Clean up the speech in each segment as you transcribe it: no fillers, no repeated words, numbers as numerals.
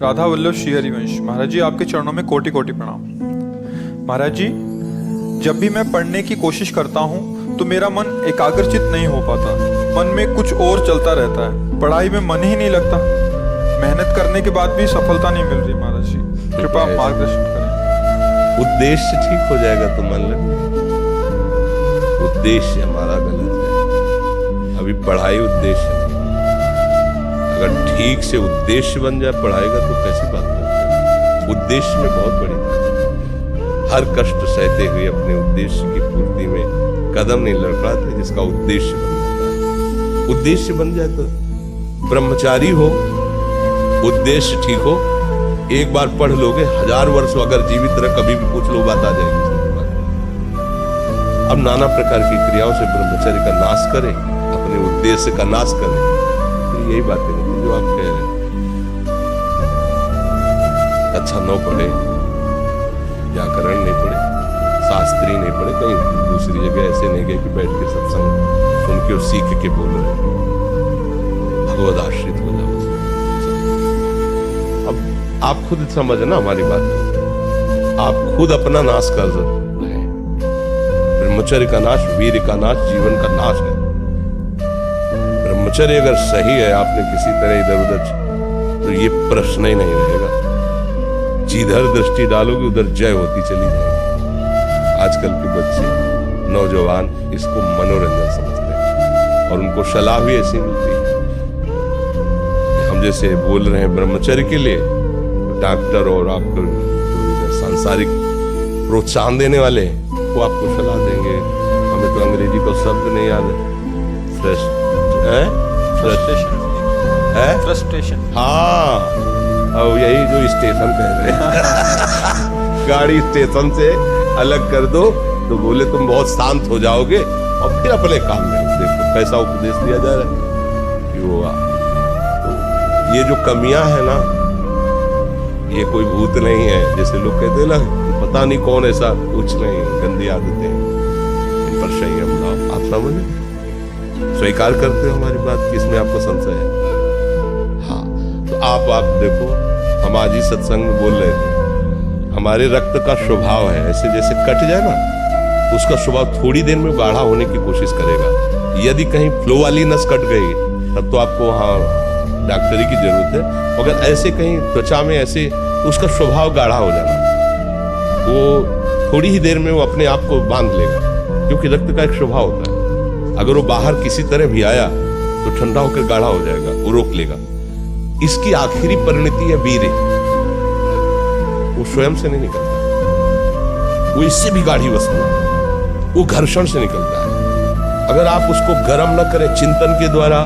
राधा वल्लभ श्री हरिवंश। महाराज जी, आपके चरणों में कोटि कोटि प्रणाम। महाराज जी, जब भी मैं पढ़ने की कोशिश करता हूँ तो मेरा मन एकाग्रचित नहीं हो पाता। मन में कुछ और चलता रहता है, पढ़ाई में मन ही नहीं लगता। मेहनत करने के बाद भी सफलता नहीं मिल रही। महाराज जी, कृपया आप मार्गदर्शन करें। उद्देश्य ठीक हो जाएगा तो मन लगेगा। उद्देश्य हमारा गलत है। अभी पढ़ाई उद्देश्य नहीं। अगर ठीक से उद्देश्य बन जाए पढ़ाई का तो कैसी बात है। उद्देश्य में बहुत बड़ी बात है। हर कष्ट सहते हुए अपने उद्देश्य की पूर्ति में कदम नहीं लड़खड़ाते जिसका उद्देश्य बन जाता है। उद्देश्य बन जाए तो ब्रह्मचारी हो, उद्देश्य ठीक हो, एक बार पढ़ लोगे, 1000 वर्ष अगर जीवित रह कभी भी पूछ लो बात आ जाएगी। अब नाना प्रकार की क्रियाओं से ब्रह्मचर्य का नाश करें, अपने उद्देश्य का नाश करें। तो यही बातें होती जो आप कह रहे हैं। अच्छा न पढ़े, व्याकरण नहीं पढ़े, शास्त्री नहीं पढ़े, कहीं दूसरी जगह ऐसे नहीं गए कि बैठ के सत्संग सुन के और सीख के बोल रहे, भगवद आश्रित हो जाओ। अब आप खुद समझना हमारी बात। आप खुद अपना नाश कर रहे हैं। ब्रह्मचर्य का नाश, वीर का नाश, जीवन का नाश है। ब्रह्मचर्य अगर सही है, आपने किसी तरह इधर उधर, तो ये प्रश्न ही नहीं रहेगा। जिधर दृष्टि डालोगे उधर जय होती चली जाएगी। आजकल के बच्चे, नौजवान इसको मनोरंजन समझते हैं और उनको सलाह भी ऐसी मिलती है। हम जैसे बोल रहे हैं ब्रह्मचर्य के लिए, डॉक्टर और आपको सांसारिक प्रोत्साहन देने वाले वो आपको सलाह देंगे। हमें तो अंग्रेजी का शब्द नहीं याद है। फ्रस्ट्रेशन। हाँ, अब यही जो स्टेशन कह रहे हैं। गाड़ी स्टेशन से अलग कर दो तो बोले तुम बहुत शांत हो जाओगे और फिर अपने काम में देखो। कैसा उपदेश दिया जा रहा है कि वो तो ये जो कमियां है ना, ये कोई भूत नहीं है जैसे लोग कहते हैं ना, पता नहीं कौन ऐसा, कुछ नहीं, गंदी आदतें इन पर संयम लाओ। आप समझे, स्वीकार करते हो हमारी बात कि इसमें आपको संशय है? हाँ, तो आप देखो, हम आज ही सत्संग में बोल रहे थे, हमारे रक्त का स्वभाव है ऐसे जैसे कट जाए ना, उसका स्वभाव थोड़ी देर में गाढ़ा होने की कोशिश करेगा। यदि कहीं फ्लो वाली नस कट गई तब तो आपको वहाँ डॉक्टरी की जरूरत है। अगर ऐसे कहीं त्वचा में ऐसे, तो उसका स्वभाव गाढ़ा हो जाना, वो थोड़ी ही देर में वो अपने आप को बांध लेगा, क्योंकि रक्त का एक स्वभाव होता है। अगर वो बाहर किसी तरह भी आया तो ठंडा होकर गाढ़ा हो जाएगा, वो रोक लेगा। इसकी आखिरी परिणति है वीर्य। वो स्वयं से नहीं निकलता, वो इससे भी गाढ़ी वस्तु है, वो घर्षण से निकलता है। अगर आप उसको गर्म न करें चिंतन के द्वारा,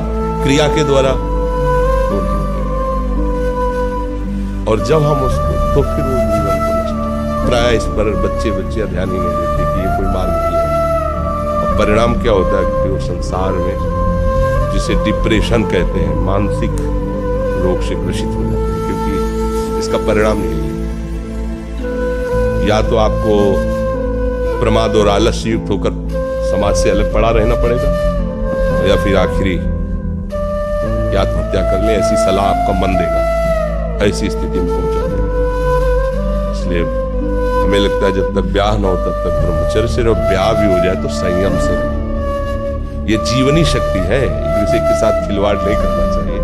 क्रिया के द्वारा, तो नहीं निकलेगा। और जब हम उसको, तो फिर वो जीवन को नष्ट। प्राय इस पर बच्चे ध्यान ही नहीं देते कि ये कोई मार्ग नहीं है। और परिणाम क्या होता है कि वो संसार में, जिसे डिप्रेशन कहते हैं, मानसिक रोग से ग्रसित हो जाते हैं, क्योंकि इसका परिणाम यही है। या तो आपको प्रमाद और आलस्य युक्त होकर समाज से अलग पड़ा रहना पड़ेगा, या फिर आखिरी आत्महत्या कर ले, ऐसी सलाह आपका मन देगा, ऐसी स्थिति में पहुंचा देगा। इसलिए हमें लगता है जब तक ब्याह न हो तब तक ब्रह्मचर्य से, और ब्याह भी हो जाए तो संयम से। ये जीवनी शक्ति है, एक दूसरे के साथ खिलवाड़ नहीं करना चाहिए।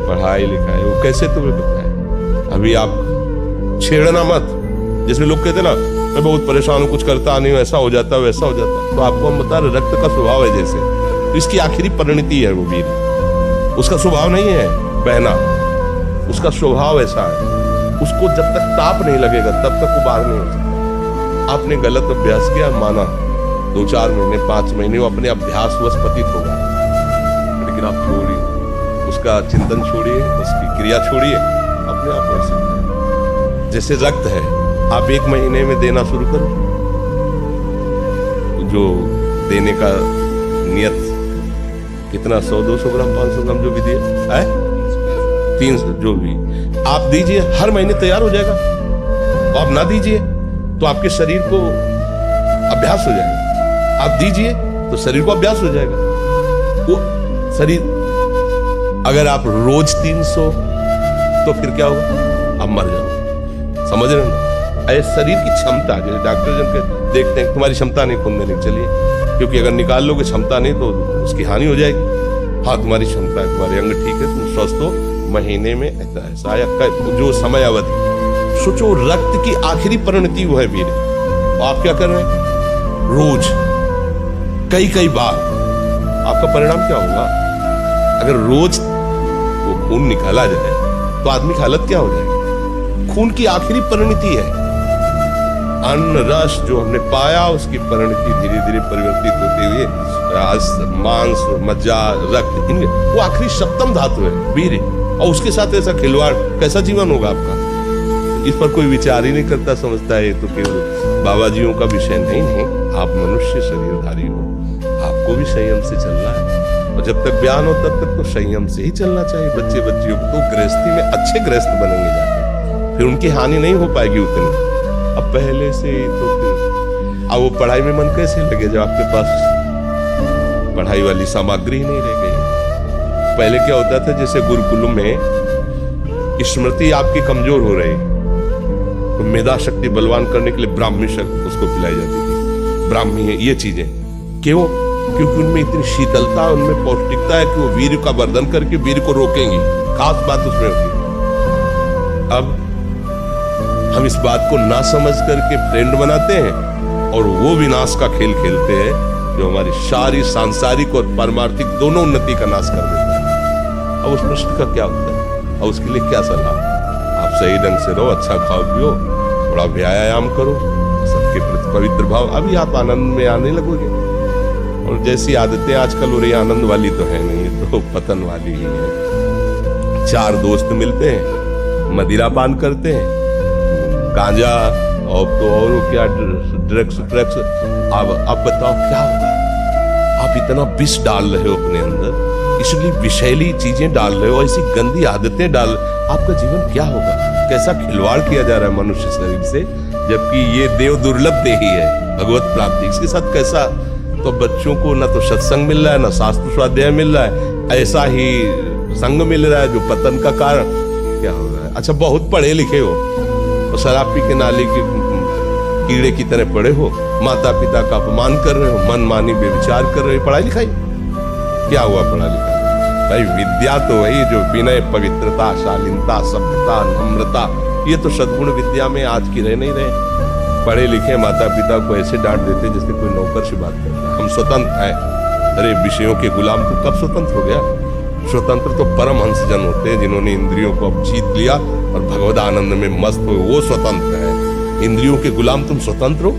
पढ़ाई लिखाई वो कैसे तुम्हें बताए, अभी आप छेड़ना मत। जैसे लोग कहते ना, मैं बहुत परेशान हूं, कुछ करता नहीं हूं, ऐसा हो जाता है वैसा हो जाता है। तो आपको हम बता रहे, रक्त का स्वभाव है जैसे, तो इसकी आखिरी परिणति है वो वीर। उसका स्वभाव नहीं है बहना, उसका स्वभाव ऐसा है। उसको जब तक ताप नहीं लगेगा तब तक वो बाहर नहीं हो सकता। आपने गलत अभ्यास किया, माना 2-4 महीने 5 महीने वो अपने अभ्यासवश पतित होगा, लेकिन आप छोड़िए, उसका चिंतन छोड़िए, उसकी क्रिया छोड़िए, अपने आप हो सकता है। जैसे रक्त है, आप 1 महीने में देना शुरू करो, जो देने का नियत कितना, 100-200 ग्राम, 500 ग्राम, जो भी दिए है, 300 जो भी आप दीजिए, हर महीने तैयार हो जाएगा। तो आप ना दीजिए तो आपके शरीर को अभ्यास हो जाएगा, आप दीजिए तो शरीर को अभ्यास हो जाएगा। वो शरीर, अगर आप रोज 300 तो फिर क्या होगा, आप मर जाओगे। समझ रहे हो ना? ऐसे शरीर की क्षमता, जैसे डॉक्टर जन के देखते हैं तुम्हारी क्षमता नहीं खून देने की, चलिए, क्योंकि अगर निकाल लोगे क्षमता नहीं तो उसकी हानि हो जाएगी। हाँ तुम्हारी क्षमता है, तुम्हारे अंग ठीक है, तुम स्वस्थ हो, महीने में ऐसा या जो समय अवधि, सोचो रक्त की आखिरी परिणति वो है वीर। आप क्या कर रहे हैं रोज कई कई बार, आपका परिणाम क्या होगा? अगर रोज वो खून निकाला जाए तो आदमी की हालत क्या हो जाएगी? खून की आखिरी परिणति है, अन्न रस जो हमने पाया उसकी परिणति धीरे धीरे परिवर्तित होते हुए मांस, मज्जा, रक्त, इनमें वो आखिरी सप्तम धातु है वीर। और उसके साथ ऐसा खिलवाड़, कैसा जीवन होगा आपका? इस पर कोई विचार ही नहीं करता, समझता है तो केवल बाबा जियों का विषय नहीं। आप मनुष्य शरीरधारी हो, आपको भी संयम से चलना है, और जब तक ज्ञान हो तब तक तो संयम से ही चलना चाहिए। बच्चे बच्चियों को गृहस्थी में अच्छे गृहस्थ बनेंगे जाकर, फिर उनकी हानि नहीं हो पाएगी उतनी। अब पहले से तो फिर अब वो पढ़ाई में मन कैसे लगे जब आपके पास पढ़ाई वाली सामग्री नहीं रह गई? पहले क्या होता था, जैसे गुरुकुलों में स्मृति आपकी कमजोर हो रही तो मेधा शक्ति बलवान करने के लिए ब्राह्मी शक्ति उसको पिलाई जाती थी। ब्राह्मी है ये चीजें क्यों? क्योंकि उनमें इतनी शीतलता, उनमें पौष्टिकता है कि वो वीर का वर्धन करके वीर को रोकेंगी। खास बात उसमें होती है। अब हम इस बात को ना समझ करके फ्रेंड बनाते हैं और वो विनाश का खेल खेलते हैं जो हमारी सारी सांसारिक और पारमार्थिक दोनों उन्नति का नाश कर देता है। अब उस प्रश्न का क्या होता है और उसके लिए क्या सलाह? आप सही ढंग से रहो, अच्छा खाओ पियो, थोड़ा व्यायाम करो, सबके प्रति पवित्र भाव, अभी आप आनंद में आने लगोगे। और जैसी आदतें आजकल हो रही, आनंद वाली तो है नहीं, तो पतन वाली ही है। चार दोस्त मिलते हैं, मदिरा पान करते हैं, गांजा और तो और क्या ड्रग्स। अब बताओ क्या होगा? आप इतना विष डाल रहे हो अपने अंदर, इसलिए विषैली चीजें डाल रहे हो, ऐसी गंदी आदतें डाल, आपका जीवन क्या होगा? कैसा खिलवाड़ किया जा रहा है मनुष्य शरीर से, जबकि ये देव दुर्लभ देही है भगवत प्राप्ति, इसके साथ कैसा? तो बच्चों को ना तो सत्संग मिल रहा है, ना शास्त्र स्वाध्याय मिल रहा है, ऐसा ही संग मिल रहा है जो पतन का कारण क्या हो रहा है। अच्छा बहुत पढ़े लिखे हो और शराब पी के नाली के कीड़े की तरह पड़े हो, माता पिता का अपमान कर रहे हो, मन मानी बेविचार कर रहे हो, पढ़ाई लिखाई क्या हुआ? पढ़ा लिखा भाई विद्या तो वही जो विनय, पवित्रता, शालीनता, सभ्यता, नम्रता, ये तो सद्गुण विद्या में आज की रह नहीं रहे। पढ़े लिखे माता पिता को ऐसे डांट देते जैसे कोई नौकर से बात करता है। हम स्वतंत्र हैं, अरे विषयों के गुलाम तो कब स्वतंत्र हो गया? स्वतंत्र तो परमहंस जन होते हैं जिन्होंने इंद्रियों को अब जीत लिया और भगवद आनंद में मस्त हो, वो स्वतंत्र है। इंद्रियों के गुलाम तुम स्वतंत्र हो,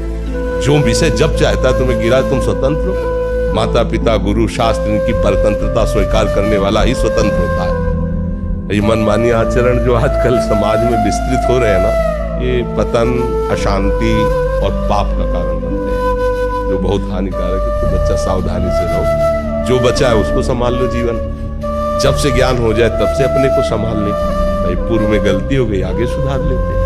जो विषय जब चाहता है तुम्हें गिरा तुम स्वतंत्र हो। माता पिता, गुरु, शास्त्र इनकी परतंत्रता स्वीकार करने वाला ही स्वतंत्र होता है। ये मनमानी आचरण जो आजकल समाज में विस्तृत हो रहे हैं ना, ये पतन, अशांति और पाप का कारण बनते हैं, जो बहुत हानिकारक है। तो बच्चा सावधानी से रहो, जो बचा है उसको संभाल लो। जीवन जब से ज्ञान हो जाए तब से अपने को संभाल ले। भाई पूर्व में गलती हो गई, आगे सुधार लेते हैं।